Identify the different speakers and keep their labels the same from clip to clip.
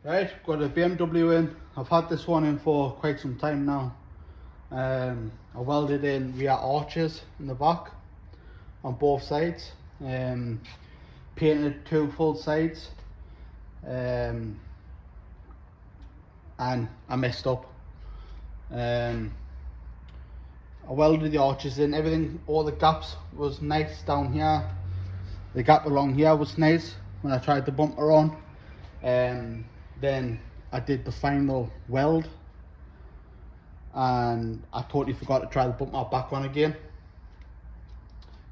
Speaker 1: Right, got a BMW in. I've had this one in for quite some time now. I welded in rear arches in the back on both sides. Painted two full sides. And I messed up. I welded the arches in, everything, all the gaps was nice down here. The gap along here was nice when I tried the bumper on. Then I did the final weld and I totally forgot to try the bumper back on again.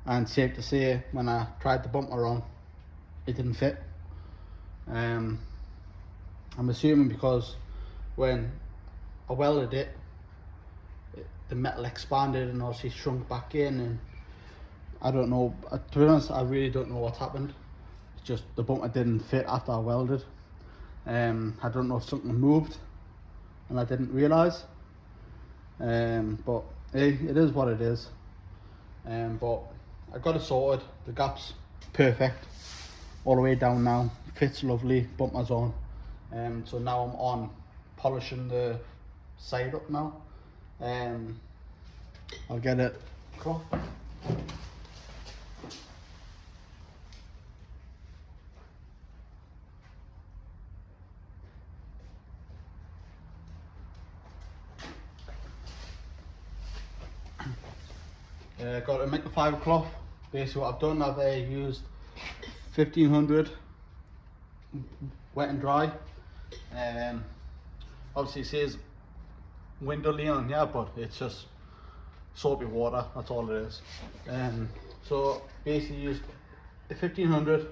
Speaker 1: And safe to say, when I tried the bumper on, it didn't fit. I'm assuming because when I welded it, the metal expanded and obviously shrunk back in, and I don't know, to be honest, I really don't know what happened. It's just the bumper didn't fit after I welded. I don't know if something moved and I didn't realise, but hey, it is what it is. But I got it sorted, the gap's perfect all the way down now, fits lovely, bumper's on. So now I'm on polishing the side up now. I'll get it cloth. Got a microfiber cloth. Basically what I've done, I've used 1500 wet and dry. Obviously it says window lean on here, but it's just soapy water, that's all it is. So basically used the 1500,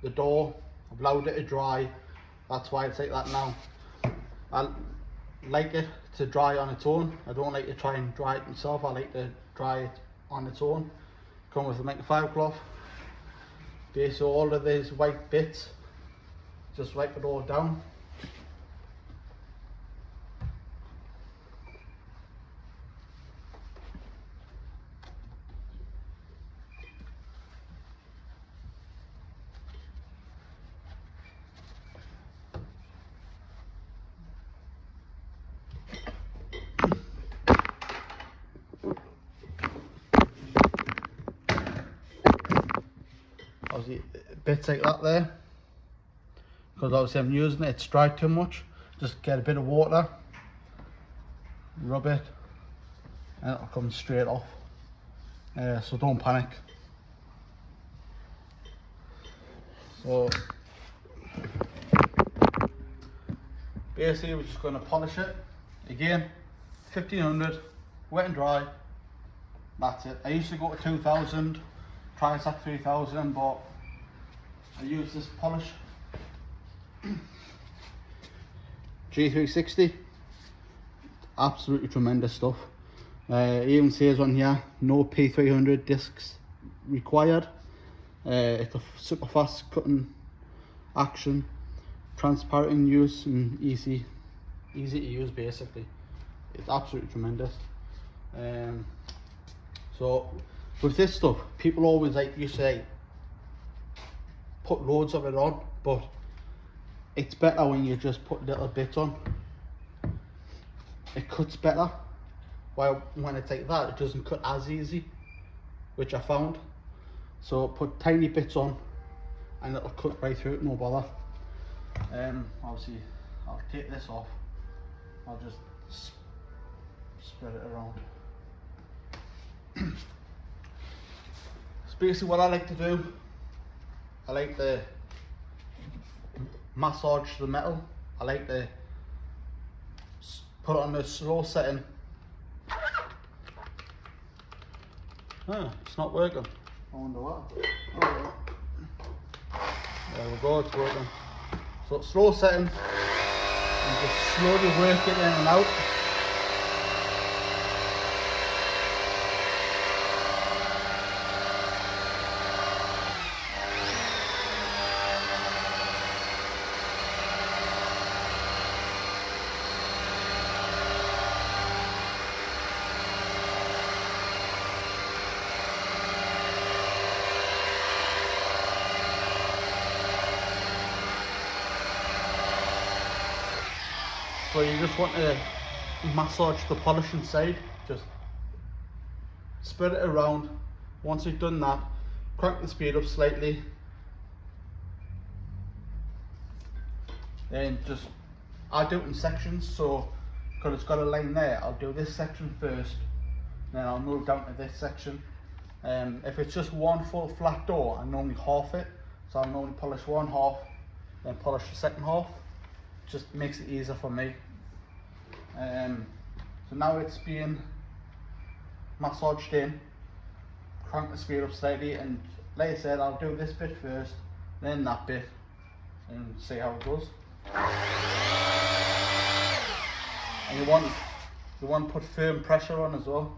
Speaker 1: the door, I've allowed it to dry, that's why it's like that now. I like it to dry on its own. I don't like to try and dry it myself, I like to dry it on its own. Come with a microfiber cloth. Basically all of these white bits, just wipe it all down. Obviously bits like that there, because obviously I'm using it, it's dried too much. Just get a bit of water, rub it, and it'll come straight off. So don't panic. So basically we're just going to polish it again. 1500 wet and dry, that's it. I used to go to 2000, Trisac 3000, but I use this polish G360. Absolutely tremendous stuff. It even says on here no P300 discs required. It's a super fast cutting action, transparent in use, and easy to use. Basically it's absolutely tremendous. So with this stuff, people always like you say put loads of it on, but it's better when you just put little bits on. It cuts better, while when it's like that it doesn't cut as easy, which I found. So put tiny bits on and it'll cut right through it, no bother. Obviously I'll take this off, I'll just spread it around. Basically what I like to do, I like to massage the metal. I like to put it on the slow setting. It's not working. I wonder what. Oh, there we go, it's working. So slow setting, and just slowly work it in and out. So you just want to massage the polishing side, just spread it around. Once you've done that, crank the speed up slightly, then just, I'll do it in sections, so because it's got a line there, I'll do this section first, then I'll move down to this section. If it's just one full flat door, I normally half it, so I'll normally polish one half, then polish the second half. Just makes it easier for me. So now it's being massaged in, crank the speed up slightly, and like I said, I'll do this bit first, then that bit, and see how it goes. And you want to put firm pressure on as well.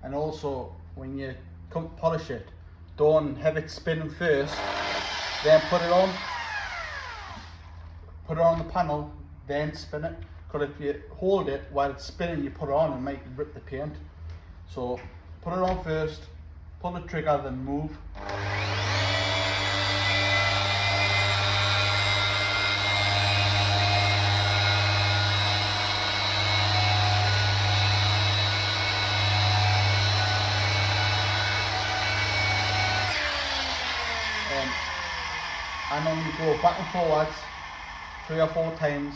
Speaker 1: And also, when you come polish it, don't have it spinning first, then put it on the panel, then spin it. Because if you hold it while it's spinning, you put it on, it might rip the paint. So put it on first, pull the trigger, then move. I normally go back and forwards 3 or 4 times,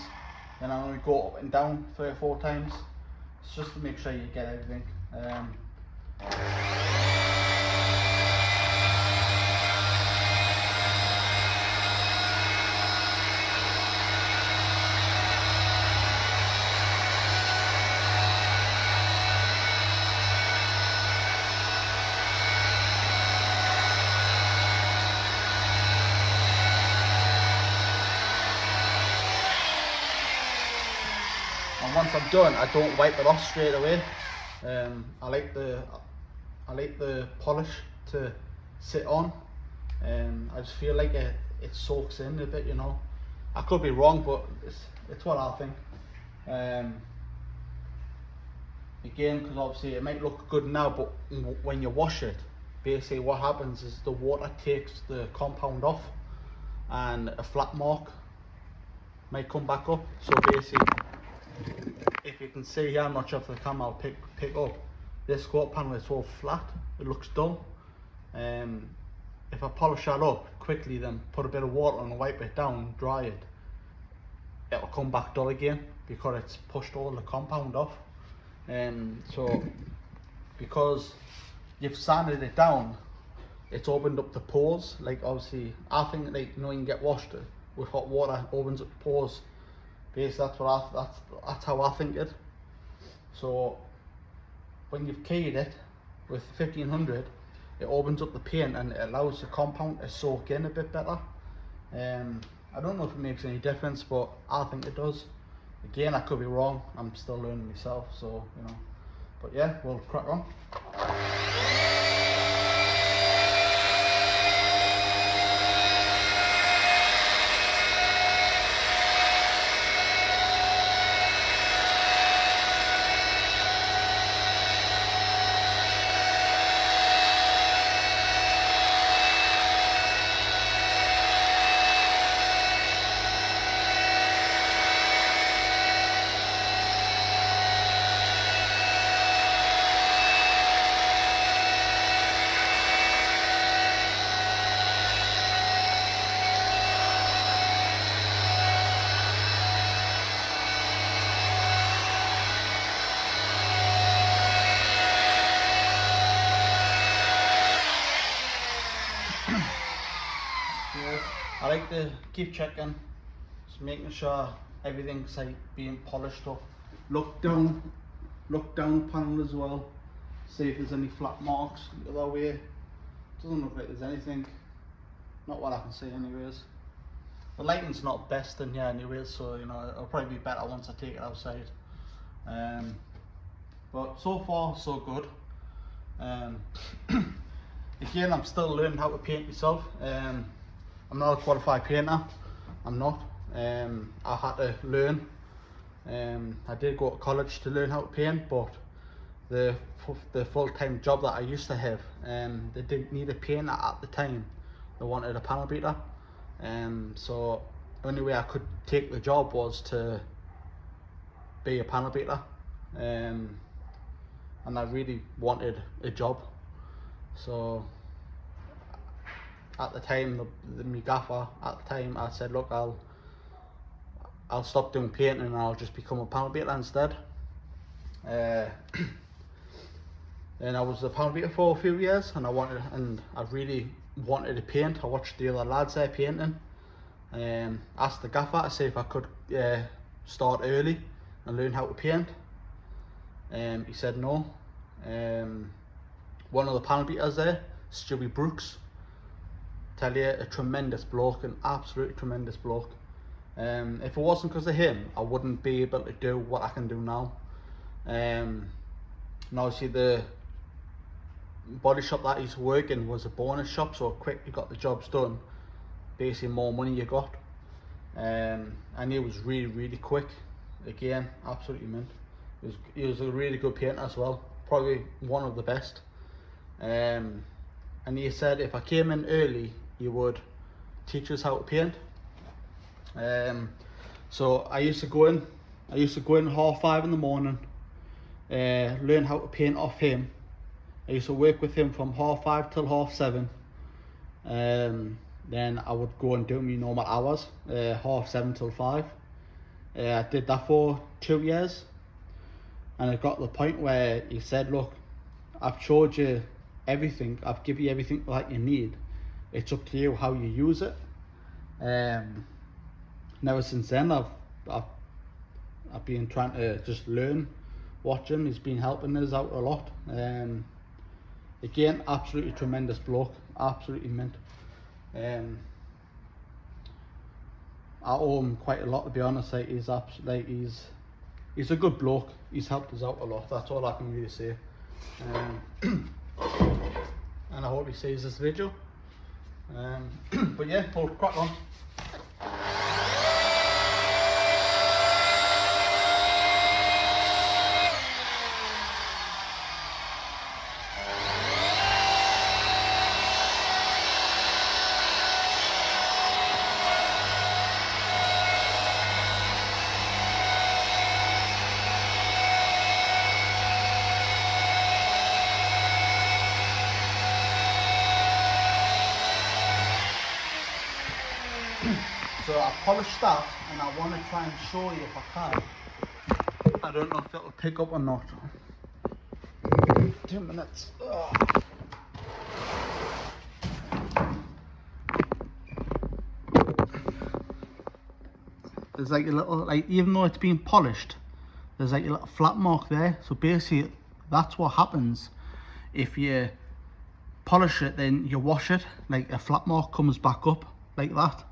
Speaker 1: then I normally go up and down 3 or 4 times. It's just to make sure you get everything. And once I'm done, I don't wipe it off straight away. I like the polish to sit on. I just feel like it soaks in a bit, you know. I could be wrong, but it's what I think. Again, because obviously it might look good now, but when you wash it, basically what happens is the water takes the compound off, and a flat mark might come back up. So basically, if you can see here, I'm not sure if the camera will pick up, this quarter panel is all flat, it looks dull. If I polish that up quickly, then put a bit of water on and wipe it down, dry it, it'll come back dull again because it's pushed all the compound off. So because you've sanded it down, it's opened up the pores. Like obviously, I think, like, you know, you can get washed with hot water, opens up the pores. Basically, that's how I think it. So when you've keyed it with 1500, it opens up the paint and it allows the compound to soak in a bit better. I don't know if it makes any difference, but I think it does. Again, I could be wrong. I'm still learning myself, so you know. But yeah, we'll crack on. I like to keep checking, just making sure everything's like being polished up. Look down panel as well, see if there's any flat marks the other way. Doesn't look like there's anything, not what I can see anyways. The lighting's not best in here anyways, so you know, it'll probably be better once I take it outside. But so far so good. Again, I'm still learning how to paint myself. I'm not a qualified painter. I'm not. I had to learn. I did go to college to learn how to paint, but the full-time job that I used to have, they didn't need a painter at the time. They wanted a panel beater. So the only way I could take the job was to be a panel beater. And I really wanted a job. So at the time, my gaffer at the time, I said, look, I'll stop doing painting and I'll just become a panel beater instead. And I was a panel beater for a few years, and I really wanted to paint. I watched the other lads there painting, and asked the gaffer to see if I could start early and learn how to paint. He said no. One of the panel beaters there, Stewie Brooks, tell you, a tremendous bloke, an absolutely tremendous bloke. If it wasn't because of him, I wouldn't be able to do what I can do now. And obviously the body shop that he's working was a bonus shop, so quick you got the jobs done, basically more money you got. And he was really quick. Again, absolutely mint. He was a really good painter as well, probably one of the best. And he said if I came in early, he would teach us how to paint. So I used to go in 5:30 in the morning, learn how to paint off him. I used to work with him from 5:30 till 7:30. Then I would go and do my normal hours, 7:30 till 5. I did that for 2 years, and it got to the point where he said, look, I've showed you everything, I've given you everything that you need, it's up to you how you use it. And ever since then I've been trying to just learn, watch him. He's been helping us out a lot. Again, absolutely tremendous bloke, absolutely mint. I owe him quite a lot, to be honest. Like, he's a good bloke. He's helped us out a lot. That's all I can really say. And I hope he sees this video. But yeah, we'll crack on. So I polished that, and I want to try and show you if I can. I don't know if it'll pick up or not. 2 minutes. Ugh. There's like a little, like, even though it's been polished, there's like a little flat mark there. So basically that's what happens if you polish it, then you wash it, like a flat mark comes back up like that.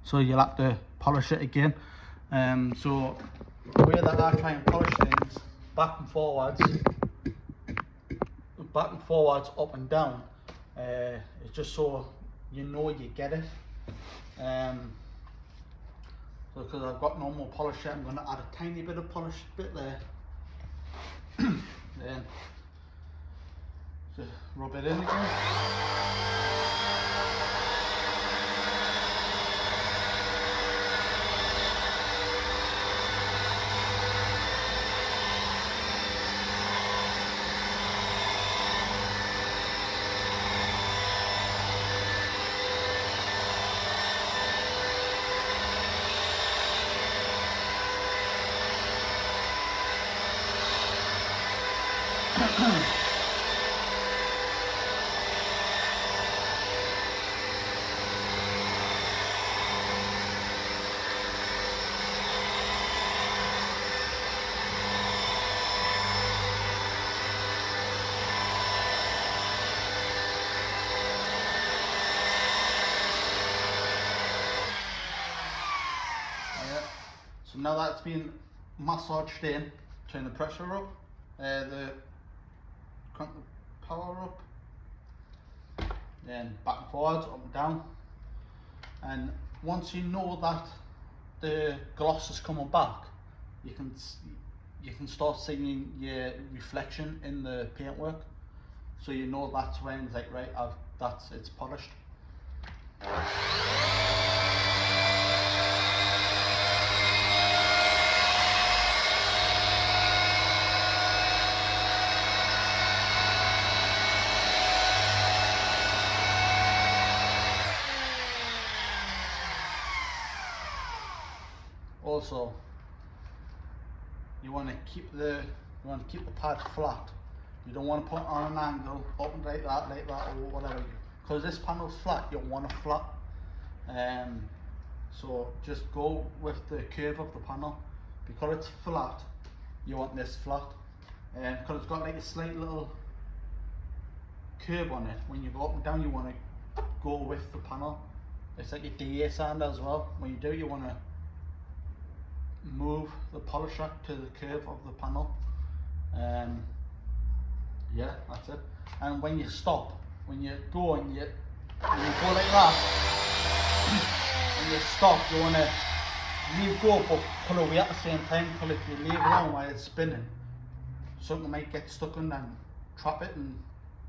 Speaker 1: So you'll have to polish it again. So the way that I try and polish things, back and forwards, up and down, it's just so you know you get it. So because I've got no more polish yet, I'm going to add a tiny bit of polish bit there. Then just rub it in again. So now that's been massaged in, turn the pressure up, crank the power up. and back and forwards, up and down. And once you know that the gloss is coming back, you can start seeing your reflection in the paintwork, so you know that's when it's like, right, it's polished. Also, you want to keep the pad flat. You don't want to put it on an angle up and like that, or whatever. Because this panel's flat, you don't want it flat. So just go with the curve of the panel. Because it's flat, you want this flat. Because it's got like a slight little curve on it. When you go up and down, you want to go with the panel. It's like a DA sander as well. When you do, you want to move the polish rack to the curve of the panel. Yeah, that's it. And when you stop, when you go and you go like that, when you stop, you want to leave go but pull away at the same time, because if you leave it on while it's spinning, something might get stuck in and trap it and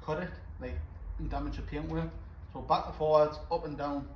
Speaker 1: cut it, like, and damage your paintwork. So back and forwards, up and down.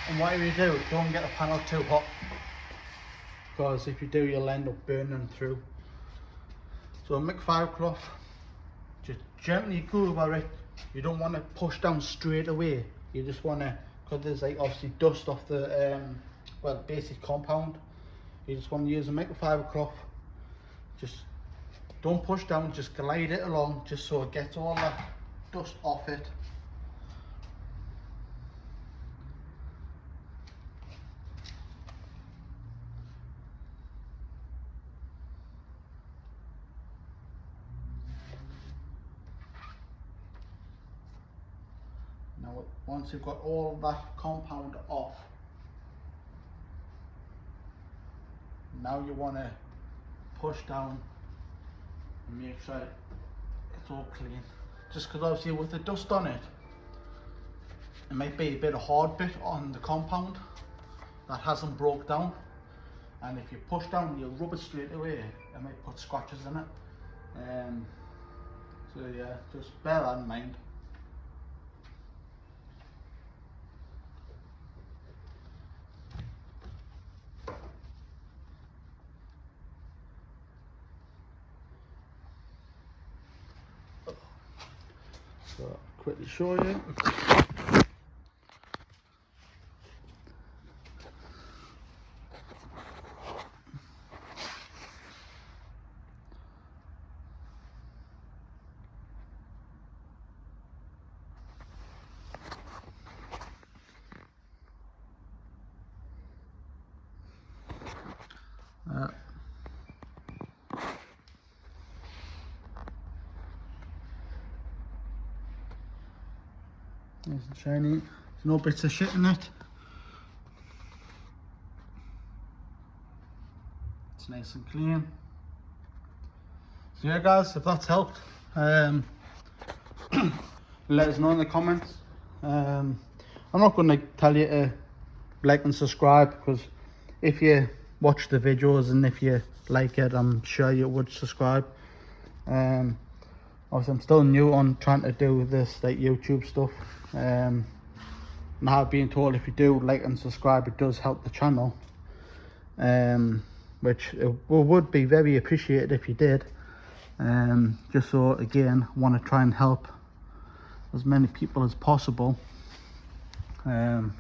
Speaker 1: And whatever you do, don't get the panel too hot, because if you do, you'll end up burning through. So Mick 5 cloth, just gently go over it. You don't want to push down straight away. You just want to, because there's like obviously dust off the basic compound. You just want to use a Mick 5 cloth. Just don't push down, just glide it along, just so it gets all that dust off it. Now, once you've got all that compound off, now you want to push down and make sure it's all clean. Just because obviously with the dust on it, it might be a bit of hard bit on the compound that hasn't broke down, and if you push down and you rub it straight away, it might put scratches in it. So yeah, just bear that in mind. So I'll quickly show you. Nice and shiny. no bits of shit in it. It's nice and clean. So yeah guys, if that's helped, let us know in the comments. I'm not going to tell you to like and subscribe, because if you watch the videos and if you like it, I'm sure you would subscribe. Obviously I'm still new on trying to do this like YouTube stuff, and I have been told if you do like and subscribe, it does help the channel, which it would be very appreciated if you did. Just so again, I want to try and help as many people as possible, and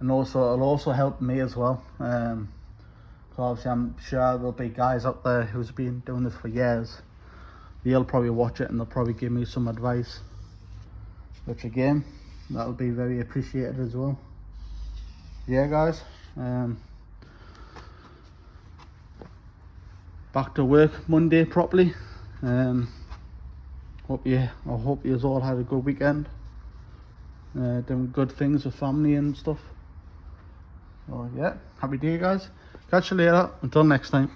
Speaker 1: also it'll also help me as well. So obviously I'm sure there'll be guys out there who's been doing this for years. They'll probably watch it and they'll probably give me some advice, which again, that'll be very appreciated as well. Yeah guys, back to work Monday properly. I hope you all had a good weekend, doing good things with family and stuff. So yeah, happy day guys, catch you later, until next time.